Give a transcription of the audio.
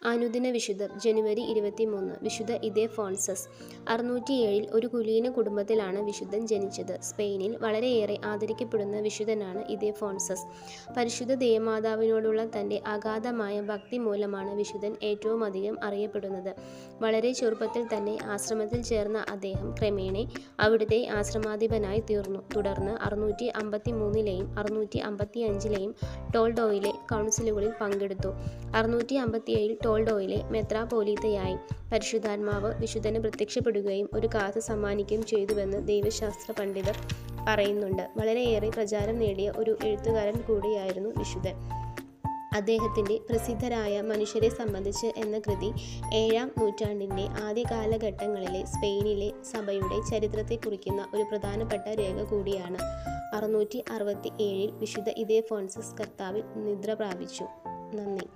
അനുദിന വിശുദ്ധർ ജനുവരി 23 വിശുദ്ധ ഇദേഫോൺസസ്. 607 ഒരു കുലീന കുടുംബത്തിലാണ് വിശുദ്ധൻ ജനിച്ചത്. സ്പെയിനിൽ വളരെയേറെ ആദരിക്കപ്പെടുന്ന വിശുദ്ധനാണ് ഇദേഫോൺസസ്. പരിശുദ്ധ ദേവമാതാവിനോടുള്ള തൻ്റെ അഗാധമായ ഭക്തി മൂലമാണ് വിശുദ്ധൻ ഏറ്റവും അധികം അറിയപ്പെടുന്നത്. വളരെ ചെറുപ്പത്തിൽ തന്നെ ആശ്രമത്തിൽ ചേർന്ന അദ്ദേഹം ക്രമേണ അവിടുത്തെ ആശ്രമാധിപനായി തീർന്നു. തുടർന്ന് 653 655 ടോൾഡോയിലെ കൗൺസിലുകളിൽ പങ്കെടുത്തു. 657 ടോൾഡോയിലെ മെത്രാപ്പോലീത്തയായി. പരിശുദ്ധാത്മാവ് വിശുദ്ധന് പ്രത്യക്ഷപ്പെടുകയും ഒരു കാഥ സമ്മാനിക്കുകയും ചെയ്തുവെന്ന് ദൈവശാസ്ത്ര പണ്ഡിതർ പറയുന്നുണ്ട്. വളരെയേറെ പ്രചാരം നേടിയ ഒരു എഴുത്തുകാരൻ കൂടിയായിരുന്നു വിശുദ്ധൻ. അദ്ദേഹത്തിൻ്റെ പ്രസിദ്ധരായ മനുഷ്യരെ സംബന്ധിച്ച് എന്ന കൃതി 7-ാം നൂറ്റാണ്ടിൻ്റെ ആദ്യ കാലഘട്ടങ്ങളിലെ സ്പെയിനിലെ സഭയുടെ ചരിത്രത്തെ കുറിക്കുന്ന ഒരു പ്രധാനപ്പെട്ട രേഖ കൂടിയാണ്. 667 വിശുദ്ധ ഇദേഫോൺസസ് കർത്താവിൽ നിദ്ര പ്രാപിച്ചു. നന്ദി.